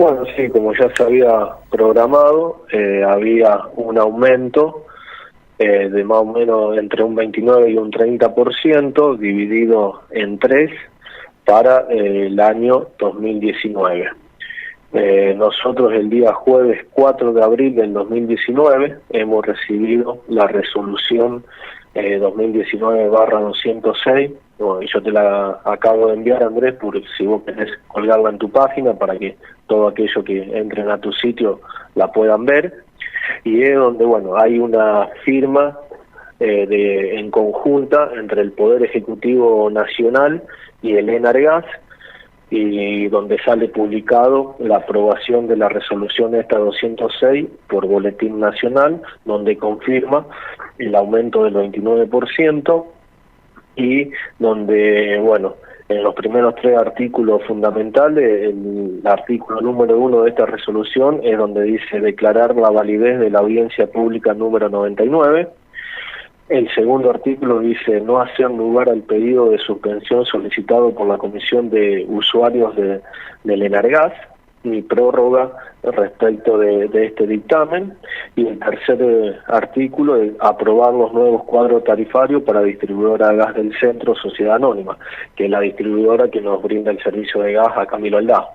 Bueno, sí, como ya se había programado, había un aumento de más o menos entre un 29 y un 30%, dividido en tres para el año 2019. Nosotros el día jueves 4 de abril del 2019 hemos recibido la resolución 2019/206. Bueno, yo te la acabo de enviar, Andrés, por si vos querés colgarla en tu página para que todo aquello que entren a tu sitio la puedan ver. Y es donde, bueno, hay una firma en conjunta entre el Poder Ejecutivo Nacional y el ENARGAS, y donde sale publicado la aprobación de la resolución esta 206 por Boletín Nacional, donde confirma el aumento del 29%, y donde, bueno, en los primeros tres artículos fundamentales, el artículo número 1 de esta resolución es donde dice declarar la validez de la audiencia pública número 99. El segundo artículo dice no hacer lugar al pedido de suspensión solicitado por la Comisión de Usuarios del ENARGAS, ni prórroga respecto de este dictamen. Y el tercer artículo es aprobar los nuevos cuadros tarifarios para distribuidora de gas del Centro Sociedad Anónima, que es la distribuidora que nos brinda el servicio de gas a Camilo Aldao.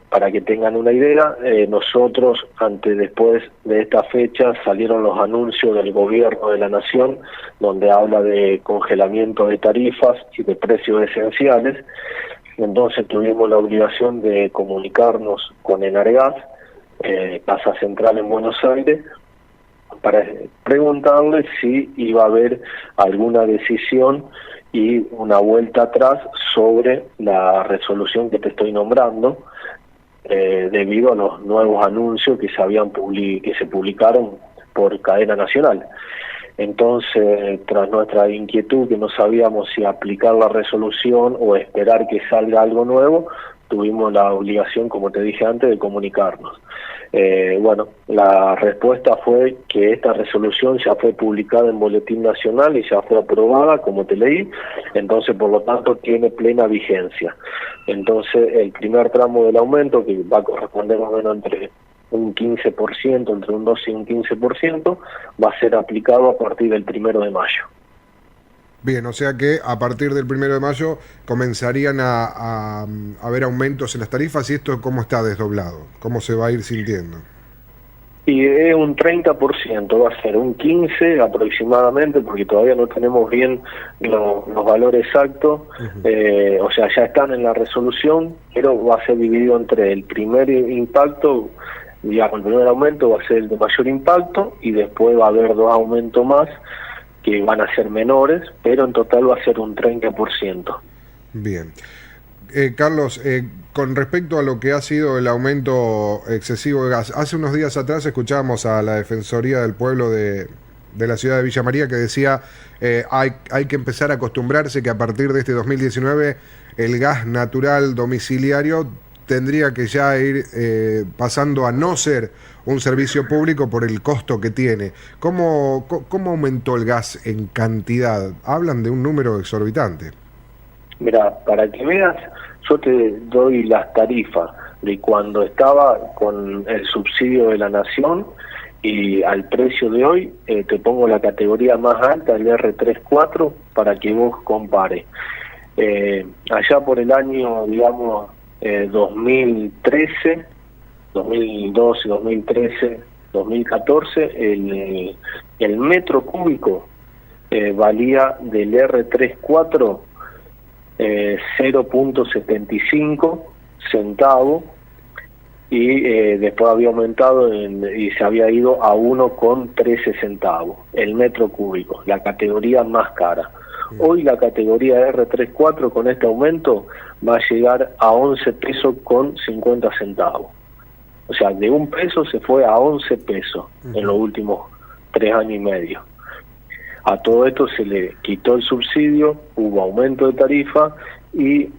Para que tengan una idea, nosotros después de esta fecha salieron los anuncios del gobierno de la nación, donde habla de congelamiento de tarifas y de precios esenciales. Entonces tuvimos la obligación de comunicarnos con ENARGAS, Casa Central en Buenos Aires, para preguntarle si iba a haber alguna decisión y una vuelta atrás sobre la resolución que te estoy nombrando, debido a los nuevos anuncios que se publicaron por cadena nacional. Entonces, tras nuestra inquietud, que no sabíamos si aplicar la resolución o esperar que salga algo nuevo, tuvimos la obligación, como te dije antes, de comunicarnos. Bueno, la respuesta fue que esta resolución ya fue publicada en Boletín Nacional y ya fue aprobada, como te leí, entonces por lo tanto tiene plena vigencia. Entonces el primer tramo del aumento, que va a corresponder más o menos entre un 15%, entre un 12 y un 15%, va a ser aplicado a partir del 1 de mayo. Bien, o sea que a partir del 1 de mayo comenzarían a haber aumentos en las tarifas. ¿Y esto cómo está desdoblado? ¿Cómo se va a ir sintiendo? Y es un 30%, va a ser un 15% aproximadamente, porque todavía no tenemos bien los valores exactos. O sea, ya están en la resolución, pero va a ser dividido entre el primer impacto, digamos, el primer aumento va a ser el de mayor impacto, y después va a haber dos aumentos más que van a ser menores, pero en total va a ser un 30%. Bien. Carlos, con respecto a lo que ha sido el aumento excesivo de gas, hace unos días atrás escuchábamos a la Defensoría del Pueblo de la ciudad de Villa María que decía hay que empezar a acostumbrarse que a partir de este 2019 el gas natural domiciliario tendría que ya ir pasando a no ser un servicio público por el costo que tiene. ¿Cómo aumentó el gas en cantidad? Hablan de un número exorbitante. Mira, para que veas, yo te doy las tarifas de cuando estaba con el subsidio de la Nación y al precio de hoy. Te pongo la categoría más alta, el R34, para que vos compares. Allá por el año, digamos, 2013, 2012, 2013, 2014, el metro cúbico valía del R34 0.75 centavos, y después había aumentado y se había ido a 1,13 centavos el metro cúbico, la categoría más cara. Hoy la categoría R34 con este aumento va a llegar a 11 pesos con 50 centavos. O sea, de 1 peso se fue a 11 pesos en los últimos 3 años y medio. A todo esto se le quitó el subsidio, hubo aumento de tarifa, y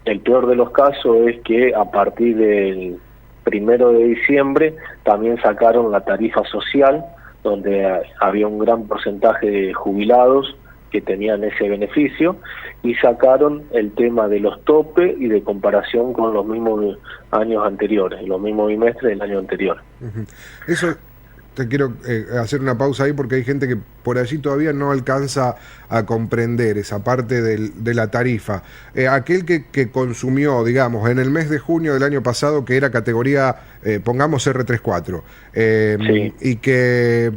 el peor de los casos es que a partir del 1 de diciembre también sacaron la tarifa social, donde había un gran porcentaje de jubilados que tenían ese beneficio, y sacaron el tema de los topes y de comparación con los mismos años anteriores, los mismos bimestres del año anterior. Eso te quiero hacer una pausa ahí porque hay gente que por allí todavía no alcanza a comprender esa parte de la tarifa. Aquel que consumió, digamos, en el mes de junio del año pasado, que era categoría, pongamos R34, Sí. y que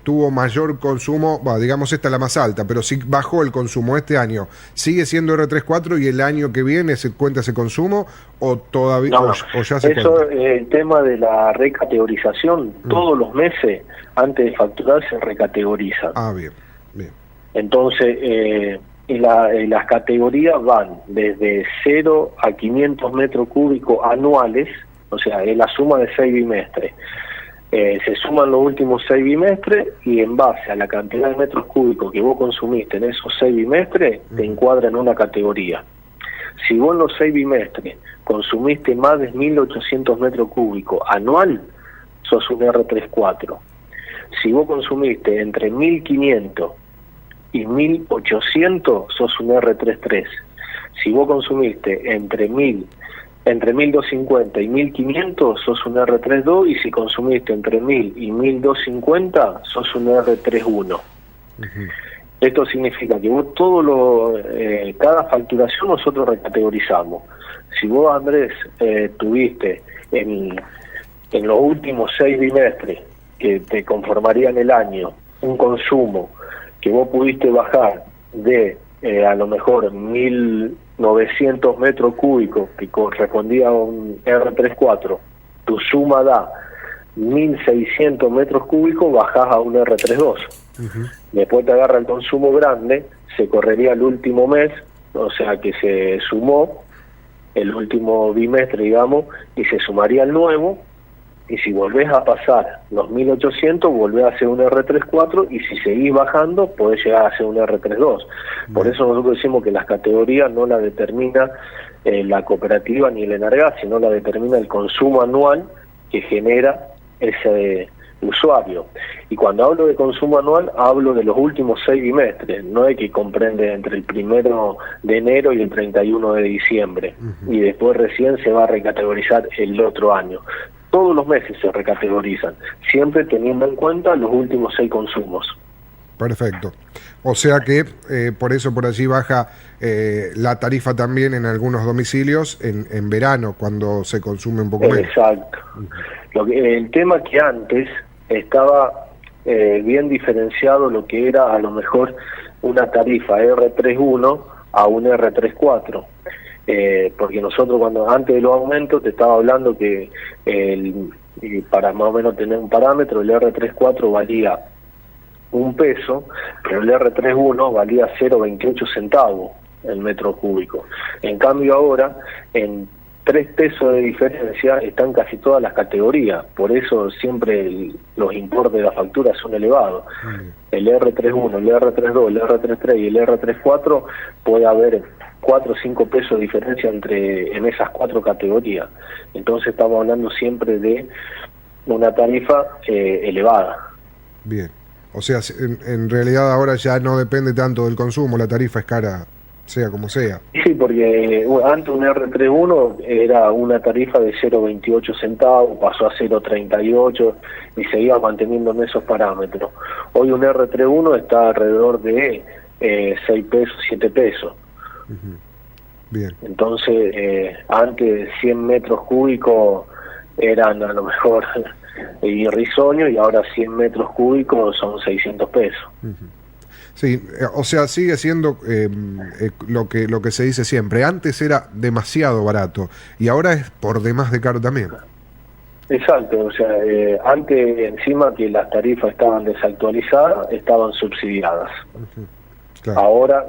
tuvo mayor consumo, bueno, digamos esta es la más alta, pero sí bajó el consumo este año, ¿sigue siendo R34 y el año que viene se cuenta ese consumo o todavía No, o ya se eso, cuenta? el tema de la recategorización, todos los meses antes de facturar se recategorizan. Ah, bien, bien. Entonces, y las categorías van desde 0 a 500 metros cúbicos anuales, o sea, es la suma de 6 bimestres. Se suman los últimos 6 bimestres y en base a la cantidad de metros cúbicos que vos consumiste en esos 6 bimestres, te encuadra en una categoría. Si vos en los 6 bimestres consumiste más de 1.800 metros cúbicos anual, sos un R34. Si vos consumiste entre 1.500 y 1.800, sos un R33. Si vos consumiste entre 1.250 y 1.500, sos un R32, y si consumiste entre 1.000 y 1.250, sos un R31. Esto significa que vos cada facturación nosotros recategorizamos. Si vos, Andrés, tuviste en los últimos 6 bimestres que te conformarían el año un consumo que vos pudiste bajar de a lo mejor 1.900 metros cúbicos, que correspondía a un R34, tu suma da 1.600 metros cúbicos, bajás a un R32. Después te agarra el consumo grande, se correría el último mes, o sea que se sumó el último bimestre, digamos, y se sumaría el nuevo, y si volvés a pasar los 1.800, volvés a ser un R34, y si seguís bajando, podés llegar a ser un R32. Por eso nosotros decimos que las categorías no la determina la cooperativa ni el ENARGAS, sino la determina el consumo anual que genera ese usuario. Y cuando hablo de consumo anual, hablo de los últimos 6 bimestres, no es que comprende entre el 1 de enero y el 31 de diciembre, y después recién se va a recategorizar el otro año. Todos los meses se recategorizan, siempre teniendo en cuenta los últimos 6 consumos. Perfecto. O sea que por eso por allí baja la tarifa también en algunos domicilios en verano, cuando se consume un poco menos. Exacto. El tema que antes estaba bien diferenciado lo que era a lo mejor una tarifa R31 a un R34. Porque nosotros cuando antes de los aumentos te estaba hablando que para más o menos tener un parámetro, el R34 valía $1, pero el R31 valía 0,28 centavos el metro cúbico. En cambio ahora, en 3 pesos de diferencia están casi todas las categorías, por eso siempre los importes de la factura son elevados. El R31, el R32, el R33 y el R34 puede haber 4 o 5 pesos de diferencia en esas 4 categorías. Entonces estamos hablando siempre de una tarifa elevada. Bien, o sea, en realidad ahora ya no depende tanto del consumo, la tarifa es cara, sea como sea. Sí, porque antes un R31 era una tarifa de 0,28 centavos, pasó a 0,38 y se iba manteniendo en esos parámetros. Hoy un R31 está alrededor de 6 pesos, 7 pesos. Bien. Entonces, antes 100 metros cúbicos eran a lo mejor irrisorios y ahora 100 metros cúbicos son 600 pesos. Sí, o sea, sigue siendo lo que se dice siempre. Antes era demasiado barato y ahora es por demás de caro también. Exacto, o sea, antes encima que las tarifas estaban desactualizadas, estaban subsidiadas. Claro. Ahora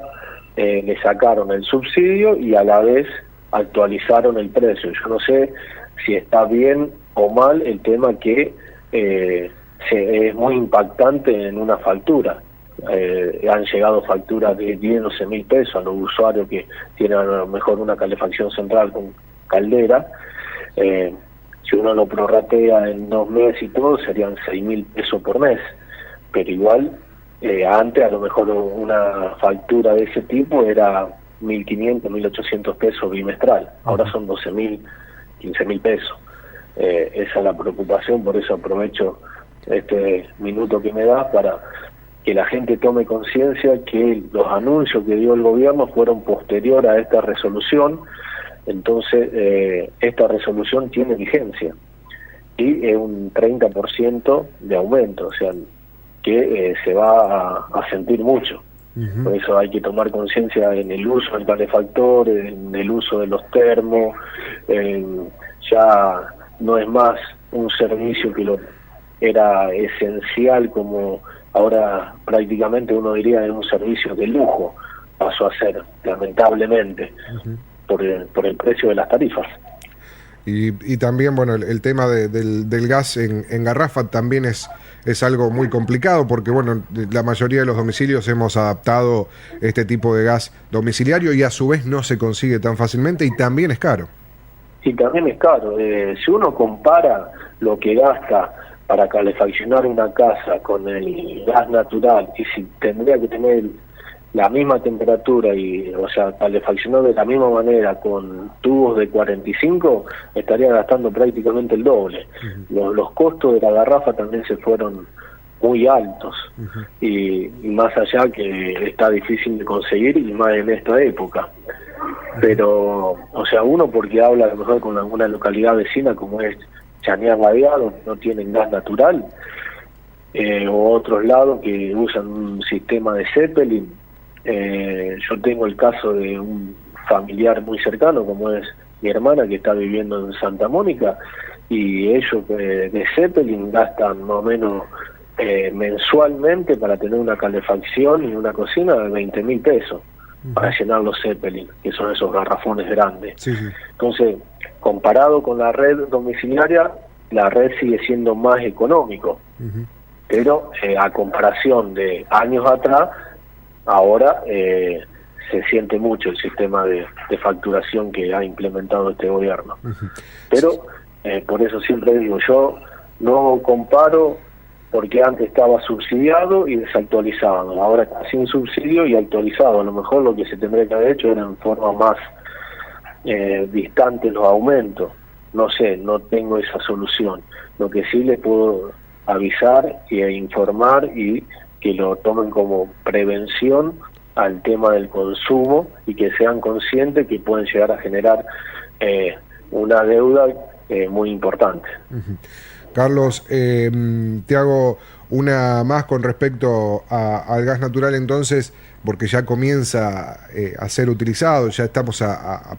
le sacaron el subsidio y a la vez actualizaron el precio. Yo no sé si está bien o mal el tema que es muy impactante en una factura. Han llegado facturas de 10, 12 mil pesos a los usuarios que tienen a lo mejor una calefacción central con caldera. Si uno lo prorratea en 2 meses y todo, serían 6.000 pesos por mes, pero igual Antes a lo mejor una factura de ese tipo era 1.500, 1.800 pesos bimestral, ahora son 12.000, 15.000 pesos. Esa es la preocupación, por eso aprovecho este minuto que me das para que la gente tome conciencia que los anuncios que dio el gobierno fueron posterior a esta resolución. Entonces esta resolución tiene vigencia y es un 30% de aumento, o sea que se va a sentir mucho. Por eso hay que tomar conciencia en el uso del calefactor, en el uso de los termos. Ya no es más un servicio que lo era esencial, como ahora prácticamente uno diría es un servicio de lujo, pasó a ser, lamentablemente, por el precio de las tarifas. Y también, bueno, el tema del gas en garrafa también es algo muy complicado, porque, bueno, la mayoría de los domicilios hemos adaptado este tipo de gas domiciliario y a su vez no se consigue tan fácilmente y también es caro. Sí, también es caro. Si uno compara lo que gasta para calefaccionar una casa con el gas natural, y si tendría que tener la misma temperatura y, o sea, calefaccionar de la misma manera con tubos de 45, estaría gastando prácticamente el doble. Los costos de la garrafa también se fueron muy altos, y más allá que está difícil de conseguir, y más en esta época. Pero, o sea, uno porque habla a lo mejor con alguna localidad vecina como es Chañar Ladeado, no tienen gas natural, o otros lados que usan un sistema de Zeppelin. Yo tengo el caso de un familiar muy cercano, como es mi hermana, que está viviendo en Santa Mónica, y ellos de Zeppelin gastan más o menos mensualmente para tener una calefacción y una cocina de 20.000 pesos para llenar los Zeppelin, que son esos garrafones grandes. Sí. Entonces, comparado con la red domiciliaria, la red sigue siendo más económico, pero a comparación de años atrás, ahora se siente mucho el sistema de facturación que ha implementado este gobierno. Pero por eso siempre digo, yo no comparo, porque antes estaba subsidiado y desactualizado, ahora está sin subsidio y actualizado. A lo mejor lo que se tendría que haber hecho era en forma más distante los aumentos. No sé, no tengo esa solución. Lo que sí les puedo avisar e informar, y que lo tomen como prevención al tema del consumo, y que sean conscientes que pueden llegar a generar una deuda muy importante. Carlos, te hago una más con respecto al gas natural entonces, porque ya comienza a ser utilizado, ya estamos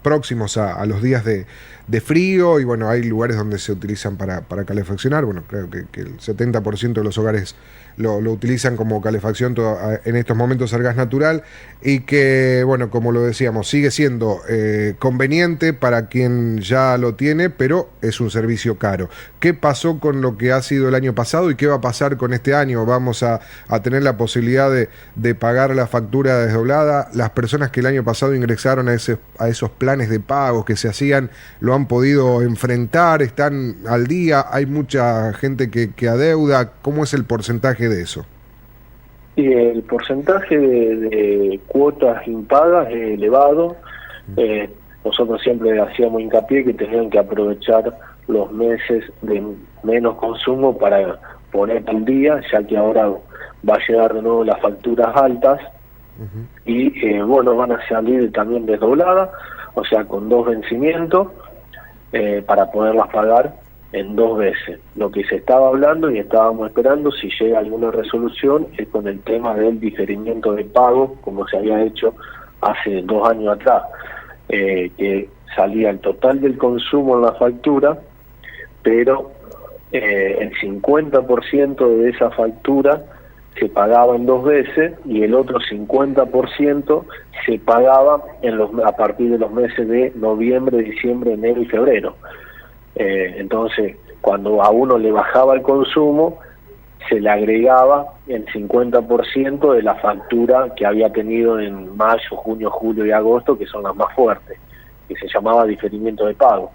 próximos a los días de frío, y bueno, hay lugares donde se utilizan para calefaccionar. Bueno, creo que el 70% de los hogares lo utilizan como calefacción en estos momentos al gas natural, y que, bueno, como lo decíamos, sigue siendo conveniente para quien ya lo tiene, pero es un servicio caro. ¿Qué pasó con lo que ha sido el año pasado y qué va a pasar con este año? ¿Vamos a tener la posibilidad de pagar la factura desdoblada? Las personas que el año pasado ingresaron a esos planes de pagos que se hacían, ¿lo han podido enfrentar? ¿Están al día? ¿Hay mucha gente que adeuda? ¿Cómo es el porcentaje de eso? Y el porcentaje de cuotas impagas es elevado. Nosotros siempre hacíamos hincapié que tenían que aprovechar los meses de menos consumo para poner al día, ya que ahora va a llegar de nuevo las facturas altas, y bueno, van a salir también desdobladas, o sea, con 2 vencimientos, para poderlas pagar en 2 veces. Lo que se estaba hablando y estábamos esperando, si llega alguna resolución, es con el tema del diferimiento de pago, como se había hecho hace 2 años atrás, que salía el total del consumo en la factura, pero el 50% de esa factura se pagaba en 2 veces, y el otro 50% se pagaba a partir de los meses de noviembre, diciembre, enero y febrero. Entonces, cuando a uno le bajaba el consumo, se le agregaba el 50% de la factura que había tenido en mayo, junio, julio y agosto, que son las más fuertes, que se llamaba diferimiento de pago.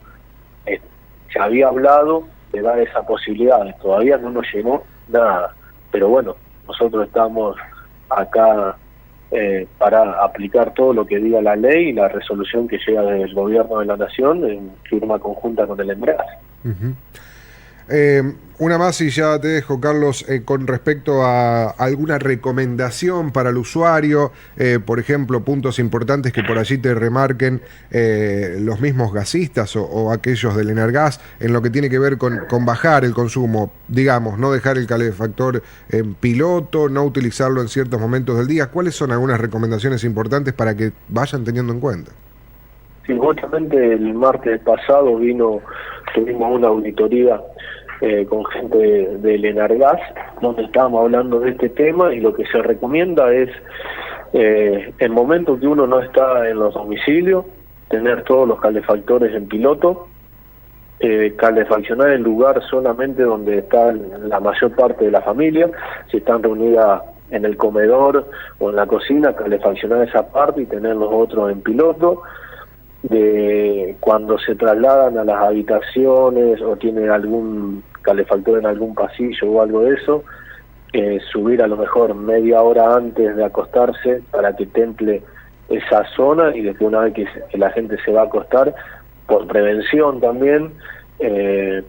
Se había hablado de dar esa posibilidad, todavía no nos llegó nada, pero bueno, nosotros estamos acá para aplicar todo lo que diga la ley y la resolución que llega del gobierno de la nación en firma conjunta con el ENBRAS. Uh-huh. Una más y ya te dejo, Carlos, con respecto a alguna recomendación para el usuario, por ejemplo, puntos importantes que por allí te remarquen los mismos gasistas o aquellos del Energas en lo que tiene que ver con bajar el consumo, digamos, no dejar el calefactor en piloto, no utilizarlo en ciertos momentos del día. ¿Cuáles son algunas recomendaciones importantes para que vayan teniendo en cuenta? Sí, justamente el martes pasado tuvimos una auditoría con gente del Energas, donde estábamos hablando de este tema, y lo que se recomienda es, el momento que uno no está en los domicilios, tener todos los calefactores en piloto, calefaccionar el lugar solamente donde está la mayor parte de la familia. Si están reunidas en el comedor o en la cocina, calefaccionar esa parte y tener los otros en piloto. Cuando se trasladan a las habitaciones o tienen algún calefactor en algún pasillo o algo de eso, subir a lo mejor media hora antes de acostarse para que temple esa zona, y después, una vez que la gente se va a acostar, por prevención también,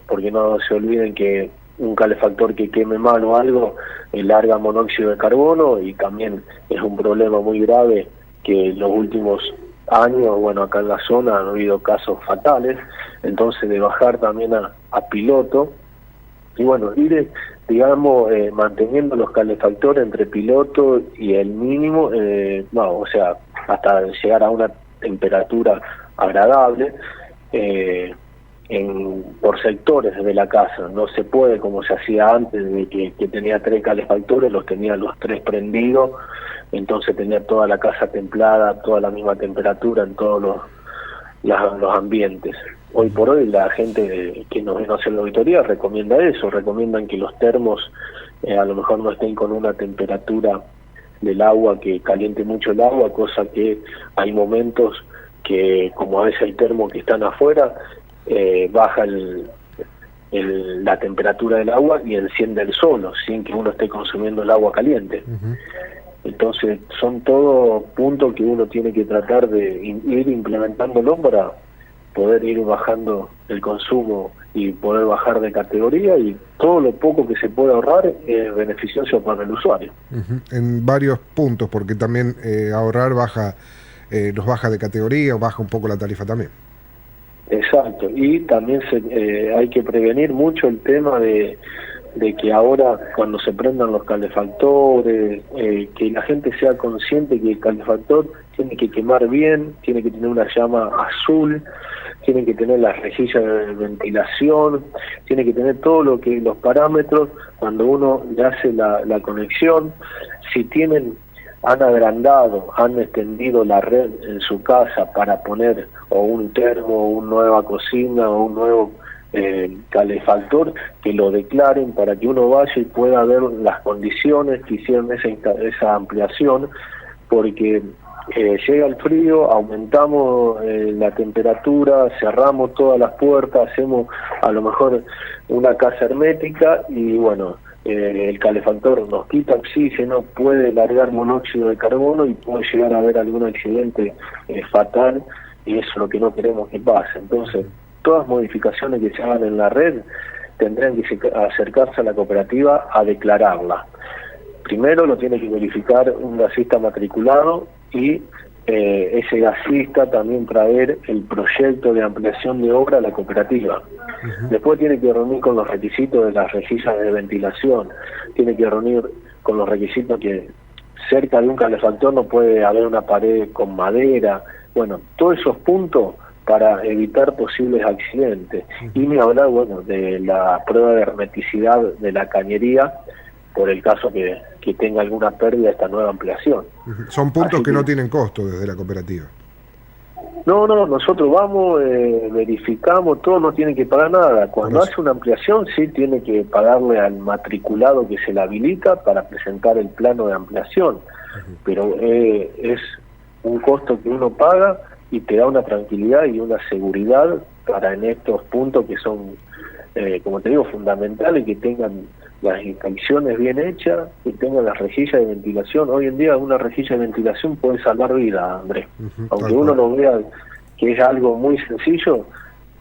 porque no se olviden que un calefactor que queme mal o algo larga monóxido de carbono, y también es un problema muy grave que en los últimos años, bueno, acá en la zona han habido casos fatales. Entonces, de bajar también a piloto, y bueno, ir, digamos, manteniendo los calefactores entre piloto y el mínimo, o sea, hasta llegar a una temperatura agradable, por sectores de la casa. No se puede, como se hacía antes, de que tenía 3 calefactores, los tenía los 3 prendidos, entonces tenía toda la casa templada, toda la misma temperatura en todos los ambientes. Hoy por hoy la gente que nos viene a hacer la auditoría recomienda eso, recomiendan que los termos a lo mejor no estén con una temperatura del agua que caliente mucho el agua, cosa que hay momentos que, como a veces el termo que están afuera, baja la temperatura del agua y enciende el solo, sin que uno esté consumiendo el agua caliente. Uh-huh. Entonces, son todos puntos que uno tiene que tratar de ir implementándolo para poder ir bajando el consumo y poder bajar de categoría, y todo lo poco que se puede ahorrar es beneficioso para el usuario. Uh-huh. En varios puntos, porque también ahorrar nos baja de categoría o baja un poco la tarifa también. Exacto, y también hay que prevenir mucho el tema de que ahora, cuando se prendan los calefactores, que la gente sea consciente que el calefactor tiene que quemar bien, tiene que tener una llama azul, tiene que tener las rejillas de ventilación, tiene que tener todo los parámetros cuando uno le hace la conexión. Si han agrandado, han extendido la red en su casa para poner o un termo, o una nueva cocina, o un nuevo calefactor, que lo declaren para que uno vaya y pueda ver las condiciones que hicieron esa ampliación, porque llega el frío, aumentamos la temperatura, cerramos todas las puertas, hacemos a lo mejor una casa hermética, y bueno, el calefactor nos quita oxígeno, puede largar monóxido de carbono y puede llegar a haber algún accidente fatal, y eso es lo que no queremos que pase. Entonces, todas modificaciones que se hagan en la red tendrán que acercarse a la cooperativa a declararla. Primero lo tiene que verificar un gasista matriculado, y ese gasista también traer el proyecto de ampliación de obra a la cooperativa. Uh-huh. Después tiene que reunir con los requisitos de las rejillas de ventilación, tiene que reunir con los requisitos que cerca de un calefactor no puede haber una pared con madera. Bueno, todos esos puntos para evitar posibles accidentes. Uh-huh. Y ni hablar, bueno, de la prueba de hermeticidad de la cañería, por el caso que tenga alguna pérdida esta nueva ampliación. Uh-huh. Son puntos que no tienen costo desde la cooperativa. No, nosotros vamos, verificamos, todo, no tiene que pagar nada. Cuando hace una ampliación, sí tiene que pagarle al matriculado que se la habilita para presentar el plano de ampliación. Uh-huh. Pero es un costo que uno paga y te da una tranquilidad y una seguridad para en estos puntos que son, como te digo, fundamentales, que tengan las inspecciones bien hechas, que tengan las rejillas de ventilación. Hoy en día una rejilla de ventilación puede salvar vidas, Andrés. Aunque uno lo vea que es algo muy sencillo,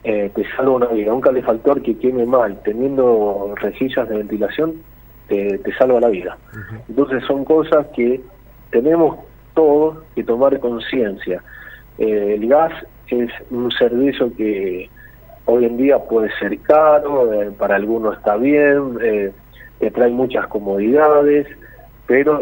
te salva una vida. Un calefactor que queme mal, teniendo rejillas de ventilación, te salva la vida. Entonces son cosas que tenemos todos que tomar conciencia. El gas es un servicio que hoy en día puede ser caro, para algunos está bien, te trae muchas comodidades, pero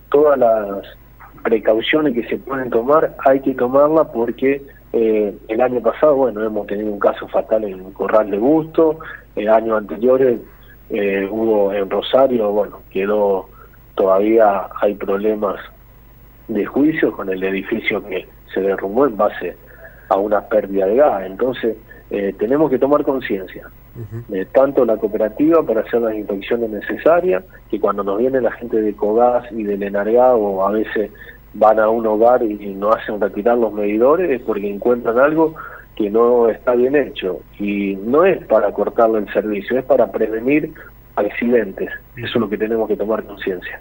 todas las precauciones que se pueden tomar hay que tomarlas, porque el año pasado, bueno, hemos tenido un caso fatal en Corral de Busto, el año anterior hubo en Rosario, bueno, todavía hay problemas de juicio con el edificio que se derrumbó en base a una pérdida de gas. Entonces tenemos que tomar conciencia, tanto la cooperativa para hacer las inspecciones necesarias, que cuando nos viene la gente de Cogas y del Enargado, a veces van a un hogar y no hacen retirar los medidores, es porque encuentran algo que no está bien hecho, y no es para cortarle el servicio, es para prevenir accidentes. Eso es lo que tenemos que tomar conciencia.